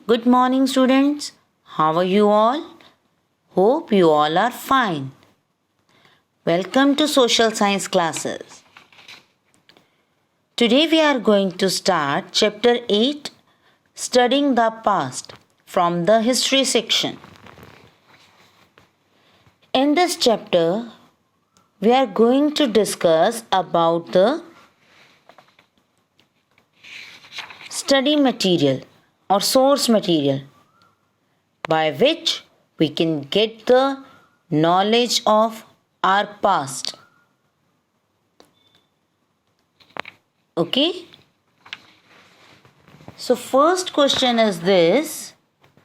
Good morning, students. How are you all? Hope you all are fine. Welcome to social science classes. Today we are going to start chapter 8, Studying the Past, from the history section. In this chapter, we are going to discuss about the study material or source material by which we can get the knowledge of our past. Okay? So first question is this.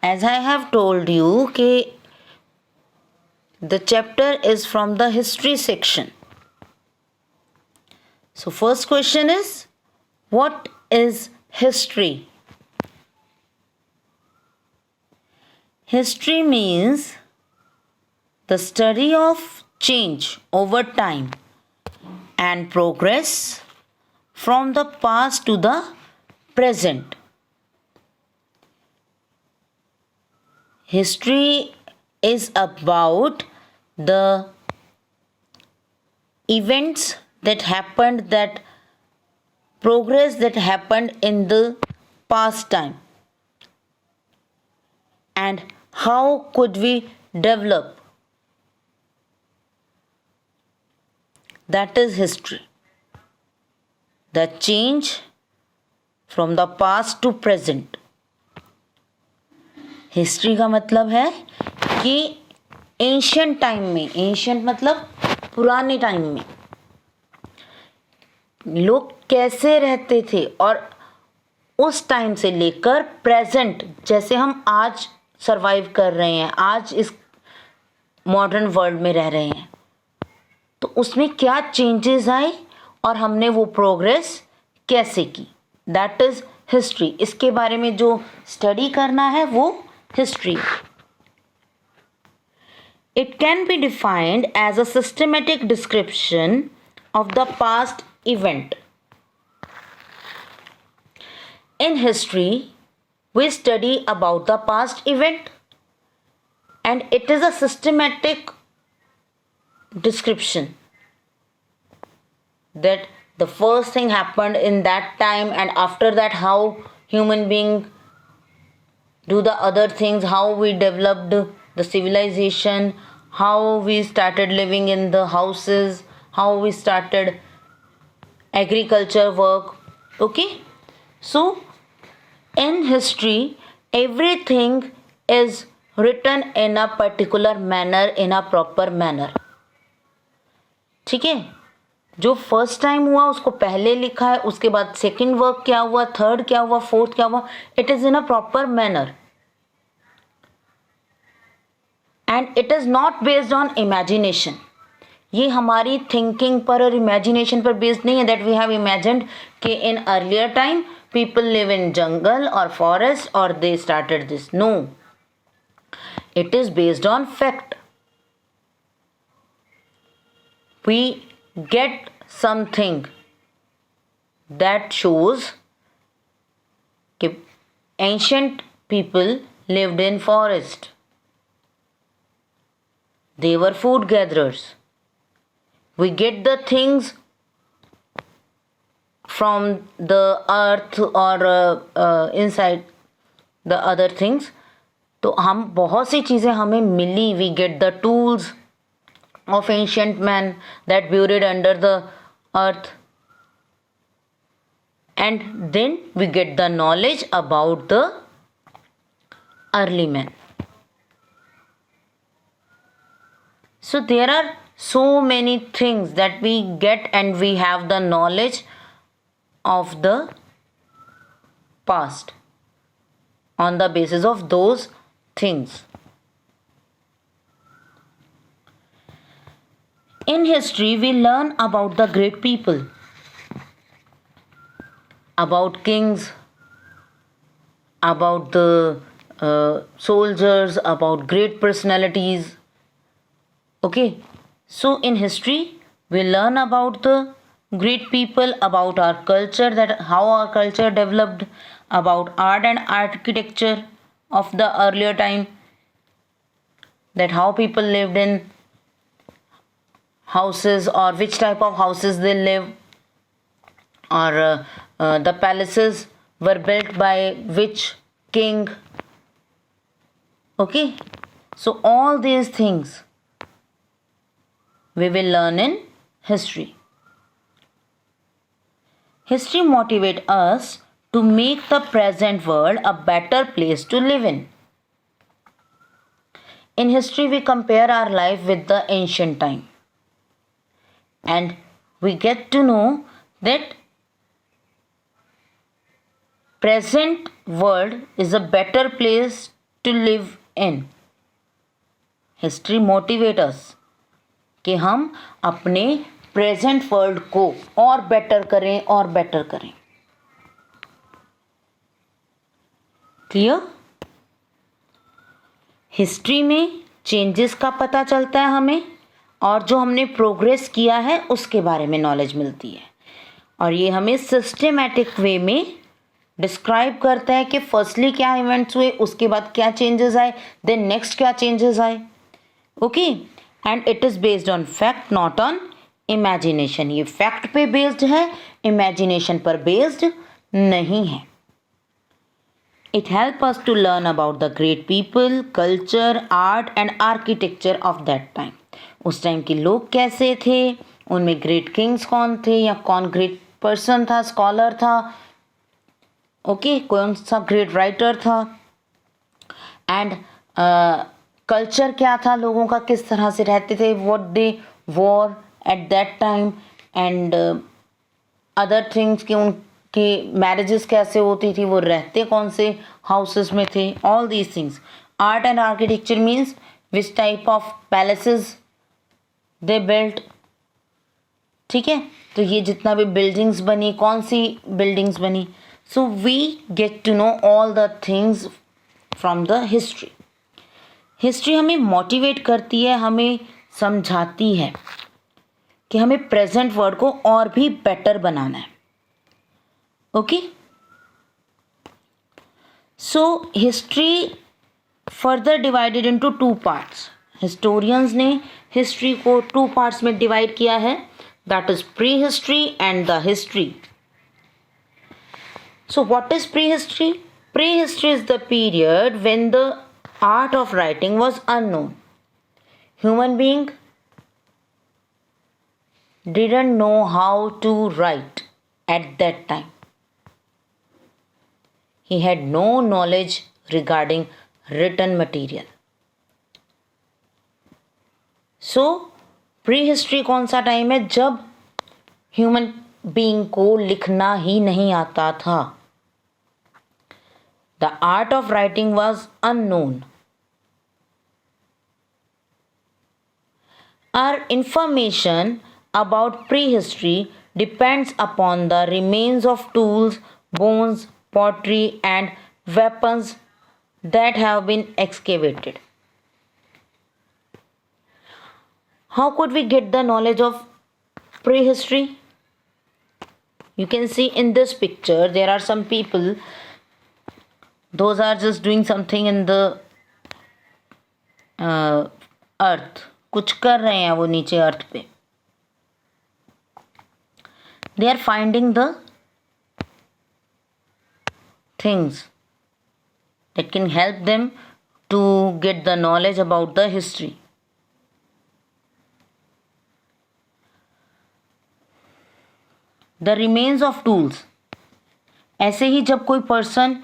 As I have told you, okay, the chapter is from the history section. So first question is, what is history? History means the study of change over time and progress from the past to the present. History is about the events that happened, that progress that happened in the past time, and how could we develop. That is history. The change from the past to present. History का मतलब है कि ancient time में, ancient मतलब पुराने time में लोग कैसे रहते थे और उस टाइम से लेकर प्रेजेंट, जैसे हम आज सरवाइव कर रहे हैं, आज इस मॉडर्न वर्ल्ड में रह रहे हैं, तो उसमें क्या चेंजेस आए और हमने वो प्रोग्रेस कैसे की. That is history. इसके बारे में जो स्टडी करना है वो history. It can be defined as a systematic description of the past event. In history, we study about the past event and it is a systematic description that the first thing happened in that time, and after that how human being do the other things, how we developed the civilization, how we started living in the houses, how we started agriculture work. Okay, so in history everything is written in a particular manner, in a proper manner. ठीक है, जो first time हुआ उसको पहले लिखा है, उसके बाद सेकंड वर्क क्या हुआ, थर्ड क्या हुआ, फोर्थ क्या हुआ. It is in a proper manner and it is not based on imagination. ये हमारी थिंकिंग पर और इमेजिनेशन पर बेस्ड नहीं है, दैट वी हैव इमेजिन्ड कि in earlier time people live in jungle और फॉरेस्ट और they started this. No, it is based on fact. We get something that shows कि ancient people lived in forest. They were food gatherers. We get the things from the earth or inside the other things. तो हम बहुत सी चीज़ें हमें मिली. We get the tools of ancient man that buried under the earth, and then we get the knowledge about the early man. So there are so many things that we get and we have the knowledge of the past on the basis of those things. In history, we learn about the great people, about kings, about the soldiers, about great personalities. Okay, so in history we learn about the great people, about our culture, that how our culture developed, about art and architecture, of the earlier time, that how people lived in houses or which type of houses they live, or the palaces were built by which king. Okay, so all these things we will learn in history. History motivates us to make the present world a better place to live in. In history, we compare our life with the ancient time, and we get to know that present world is a better place to live in. History motivate अस कि हम अपने present world को और better करें और better करें. Clear? History में changes का पता चलता है हमें, और जो हमने प्रोग्रेस किया है उसके बारे में नॉलेज मिलती है, और ये हमें सिस्टमेटिक वे में डिस्क्राइब करता है कि फर्स्टली क्या इवेंट्स हुए, उसके बाद क्या चेंजेस आए, देन नेक्स्ट क्या चेंजेस आए. Okay, and it is based on fact, not on imagination. ये फैक्ट पे बेस्ड है, इमेजिनेशन पर बेस्ड नहीं है. It helps us to learn about the great people, culture, art and architecture of that time. उस time के लोग कैसे थे, उनमें ग्रेट किंग्स कौन थे, या कौन ग्रेट पर्सन था, स्कॉलर था, ओके, कौन सा ग्रेट राइटर था, एंड कल्चर क्या था लोगों का, किस तरह से रहते थे, what they war at that time, and other things कि उनके मैरिजेस कैसे होती थी, वो रहते कौन से हाउसेस में थे, all these things. Art and architecture means which type of palaces they built. ठीक है, तो ये जितना भी बिल्डिंग्स बनी, कौन सी बिल्डिंग्स बनी, so we get to know all the things from the history. History हमें मोटिवेट करती है, हमें समझाती है कि हमें प्रेजेंट वर्ल्ड को और भी बेटर बनाना है. Okay, so history further divided into 2 parts. Historians ने हिस्ट्री को 2 पार्ट्स में डिवाइड किया है, that is pre history and the history. So what is pre history? Pre history is the period when the art of writing was unknown. Human being didn't know how to write at that time. He had no knowledge regarding written material. So, pre-history कौन सा time है? जब human being को लिखना ही नहीं आता था. The art of writing was unknown. Our information about prehistory depends upon the remains of tools, bones, pottery and weapons that have been excavated. How could we get the knowledge of prehistory? You can see in this picture there are some people, those are just doing something in the earth. कुछ कर रहे हैं वो नीचे अर्थ पे. They are finding the things that can help them to get the knowledge about the history. The remains of tools. ऐसे ही जब कोई पर्सन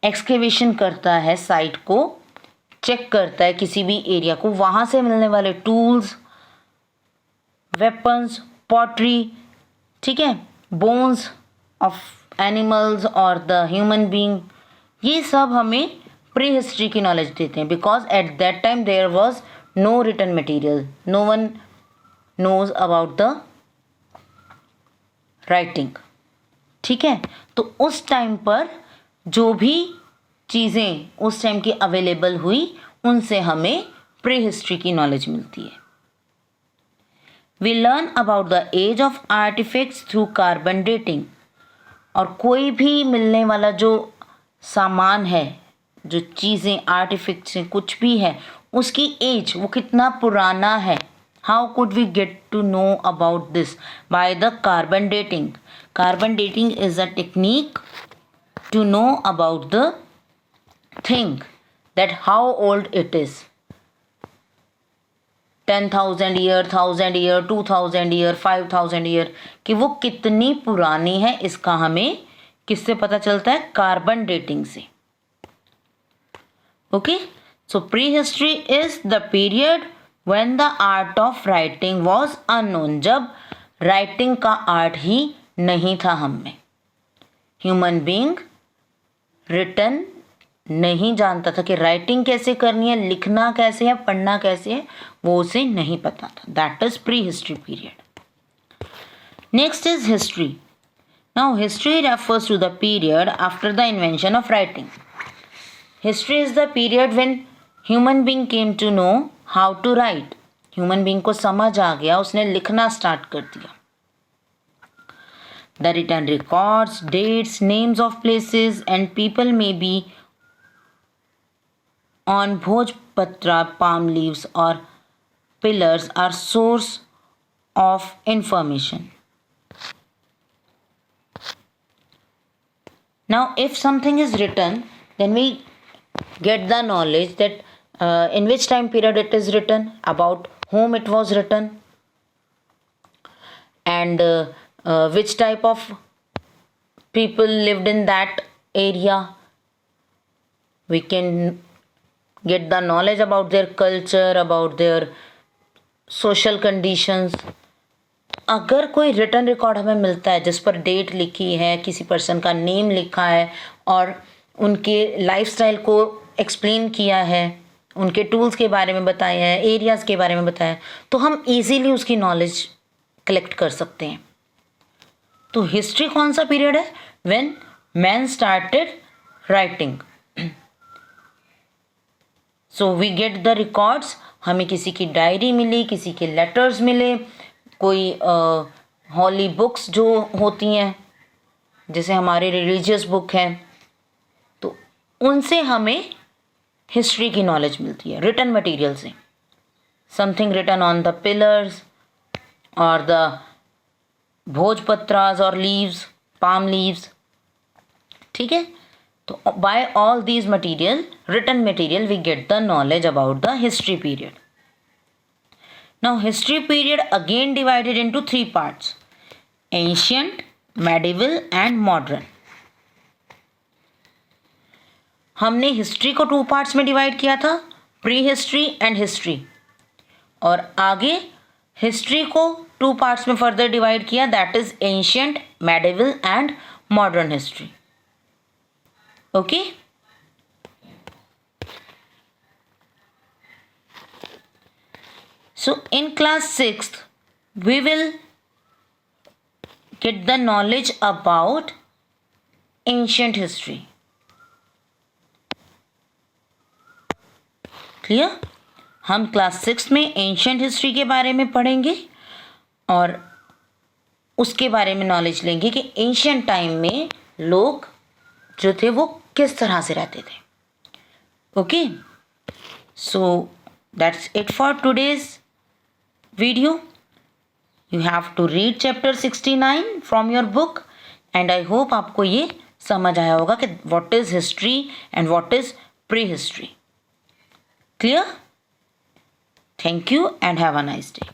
एक्सकेवेशन करता है, साइट को चेक करता है, किसी भी एरिया को, वहाँ से मिलने वाले टूल्स, वेपन्स, पॉटरी, ठीक है, बोन्स ऑफ एनिमल्स और द ह्यूमन बीइंग, ये सब हमें प्री हिस्ट्री की नॉलेज देते हैं. Because at that time there was no written material, no one knows about the writing. ठीक है, तो उस टाइम पर जो भी चीज़ें उस टाइम की अवेलेबल हुई, उनसे हमें प्री हिस्ट्री की नॉलेज मिलती है. We learn about the age of artifacts through carbon dating. और कोई भी मिलने वाला जो सामान है, जो चीज़ें आर्टिफिक्ट्स हैं कुछ भी है उसकी एज वो कितना पुराना है. How could we get to know about this? By the carbon dating. Carbon dating is a technique to know about the thing that how old it is. 10,000 year, 1,000 year, 2,000 year, 5,000 year कि वो कितनी पुरानी है इसका हमें किससे पता चलता है? कार्बन डेटिंग से. Okay, so pre history is the period when the art of writing was unknown. जब राइटिंग का आर्ट ही नहीं था हम में. ह्यूमन बींग रिटन नहीं जानता था कि राइटिंग कैसे करनी है, लिखना कैसे है, पढ़ना कैसे है, वो उसे नहीं पता था. That is prehistory period. Next is history. Now history refers to the period after the invention of writing. History is the period when human being came to know how to write. Human being को समझ आ गया, उसने लिखना start कर दिया. The written records, dates, names of places and people may be on Bhojpatra palm leaves or pillars are source of information. Now, if something is written, then we get the knowledge that in which time period it is written, about whom it was written, and which type of people lived in that area. We can get the knowledge about their culture, about their social conditions. अगर कोई written record हमें मिलता है जिस पर date लिखी है, किसी पर्सन का नेम लिखा है और उनके लाइफस्टाइल को एक्सप्लेन किया है, उनके टूल्स के बारे में बताया है, एरियाज़ के बारे में बताया है, तो हम इजीली उसकी नॉलेज कलेक्ट कर सकते हैं. तो हिस्ट्री कौन सा पीरियड है? When man started writing. So we get the records. हमें किसी की डायरी मिली, किसी के लेटर्स मिले, कोई हॉली बुक्स जो होती हैं जैसे हमारे रिलीजियस बुक हैं, तो उनसे हमें हिस्ट्री की नॉलेज मिलती है रिटन मटेरियल से. Something written on the pillars और द भोजपत्रास और लीव्स, पाम लीव्स. ठीक है, तो by all these material, written material, we get the knowledge about the history period. Now history period again divided into 3 parts: ancient, medieval and modern. हमने हिस्ट्री को 2 parts में डिवाइड किया था, प्री हिस्ट्री एंड हिस्ट्री, और आगे history को 2 parts में फर्दर डिवाइड किया, that is ancient, medieval and modern history. Okay, so in class 6th we will get the knowledge about ancient history. clear? हम class 6 में ancient history के बारे में पढ़ेंगे और उसके बारे में नॉलेज लेंगे कि एंशियंट टाइम में लोग जो थे वो किस तरह से रहते थे. Okay, so that's it for today's video. You have to read chapter 69 from your book and I hope आपको ये समझ आया होगा कि what is history and what is prehistory. Clear? Thank you and have a nice day.